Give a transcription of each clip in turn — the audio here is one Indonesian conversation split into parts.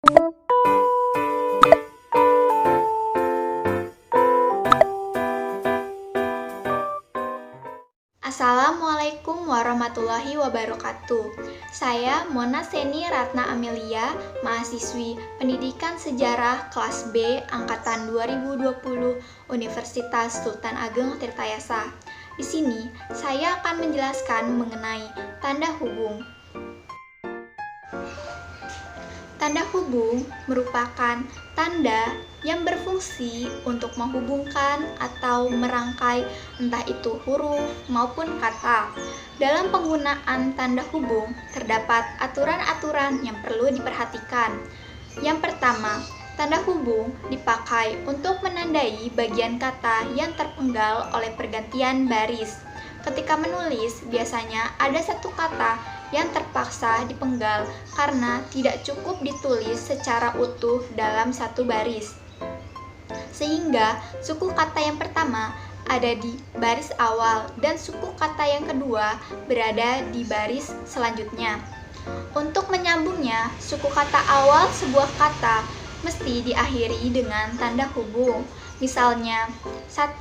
Assalamualaikum warahmatullahi wabarakatuh. Saya Mona Seni Ratna Amelia, mahasiswi Pendidikan Sejarah kelas B angkatan 2020 Universitas Sultan Ageng Tirtayasa. Di sini saya akan menjelaskan mengenai tanda hubung. Tanda hubung merupakan tanda yang berfungsi untuk menghubungkan atau merangkai entah itu huruf maupun kata. Dalam penggunaan tanda hubung, terdapat aturan-aturan yang perlu diperhatikan. Yang pertama, tanda hubung dipakai untuk menandai bagian kata yang terpenggal oleh pergantian baris. Ketika menulis, biasanya ada satu kata yang terpaksa dipenggal karena tidak cukup ditulis secara utuh dalam satu baris. Sehingga suku kata yang pertama ada di baris awal dan suku kata yang kedua berada di baris selanjutnya. Untuk menyambungnya, suku kata awal sebuah kata mesti diakhiri dengan tanda hubung. Misalnya, 1.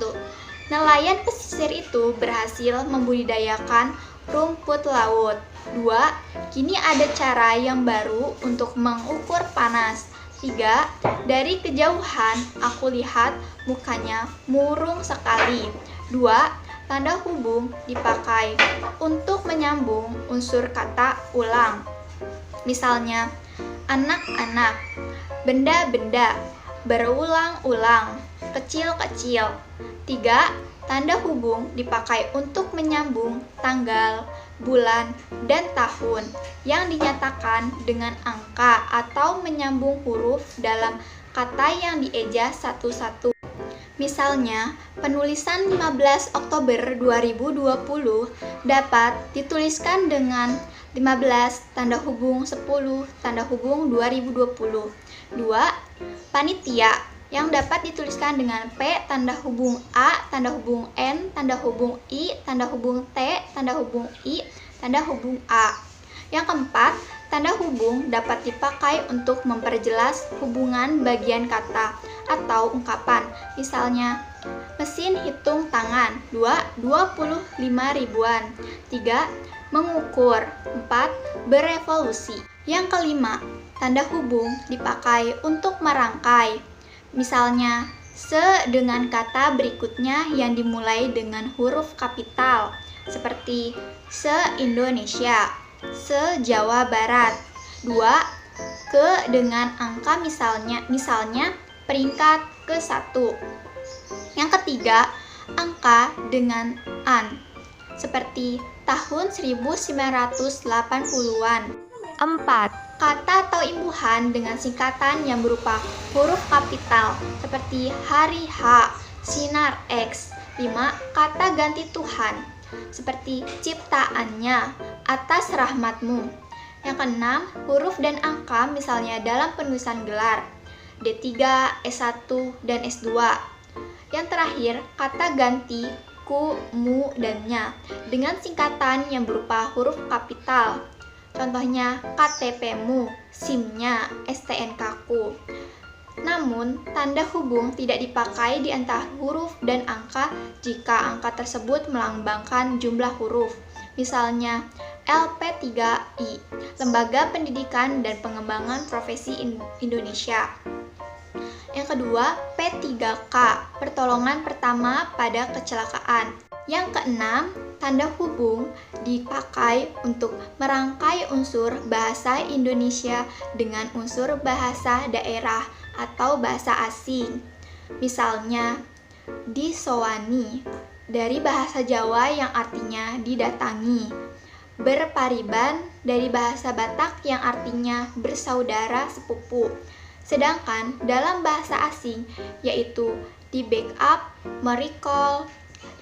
Nelayan pesisir itu berhasil membudidayakan rumput laut. 2. Kini ada cara yang baru untuk mengukur panas. 3. Dari kejauhan aku lihat mukanya murung sekali. 2. Tanda hubung dipakai untuk menyambung unsur kata ulang. Misalnya, anak-anak, benda-benda, berulang-ulang, kecil-kecil. 3. Tanda hubung dipakai untuk menyambung tanggal, bulan, dan tahun yang dinyatakan dengan angka atau menyambung huruf dalam kata yang dieja satu-satu. Misalnya, penulisan 15 Oktober 2020 dapat dituliskan dengan 15 tanda hubung 10 tanda hubung 2020. 2. Panitia yang dapat dituliskan dengan P tanda hubung A tanda hubung N tanda hubung I tanda hubung T tanda hubung I tanda hubung A. Yang keempat, tanda hubung dapat dipakai untuk memperjelas hubungan bagian kata atau ungkapan. Misalnya, mesin hitung tangan 2. 25 ribuan. 3. Mengukur. 4. Berevolusi. Yang kelima, tanda hubung dipakai untuk merangkai. Misalnya, dengan kata berikutnya yang dimulai dengan huruf kapital, seperti se-Indonesia, se-Jawa Barat. 2. Dengan angka misalnya peringkat ke-1. Yang ketiga, angka dengan an, seperti tahun 1980-an. 4. Kata atau imbuhan dengan singkatan yang berupa huruf kapital seperti hari H, sinar X. 5. Kata ganti Tuhan seperti ciptaannya, atas rahmatmu. Yang keenam, huruf dan angka misalnya dalam penulisan gelar D3, S1, dan S2. Yang terakhir, kata ganti ku, mu, dan nya dengan singkatan yang berupa huruf kapital. Contohnya KTP-mu, SIM-nya, STNK-ku. Namun, tanda hubung tidak dipakai di antara huruf dan angka jika angka tersebut melambangkan jumlah huruf. Misalnya, LP3I, Lembaga Pendidikan dan Pengembangan Profesi Indonesia. Yang kedua, P3K, pertolongan pertama pada kecelakaan. Yang keenam, tanda hubung dipakai untuk merangkai unsur bahasa Indonesia dengan unsur bahasa daerah atau bahasa asing. Misalnya, disowani dari bahasa Jawa yang artinya didatangi. Berpariban dari bahasa Batak yang artinya bersaudara sepupu. Sedangkan dalam bahasa asing yaitu di backup, merecall,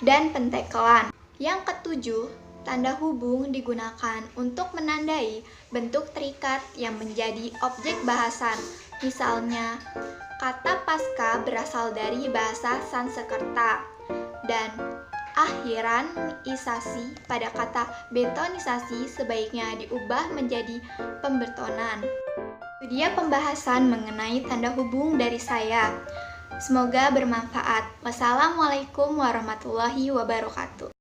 dan pentekelan. Yang ketujuh, tanda hubung digunakan untuk menandai bentuk terikat yang menjadi objek bahasan. Misalnya, kata pasca berasal dari bahasa Sanskerta dan akhiranisasi pada kata betonisasi sebaiknya diubah menjadi pembetonan. Itu dia pembahasan mengenai tanda hubung dari saya. Semoga bermanfaat. Wassalamualaikum warahmatullahi wabarakatuh.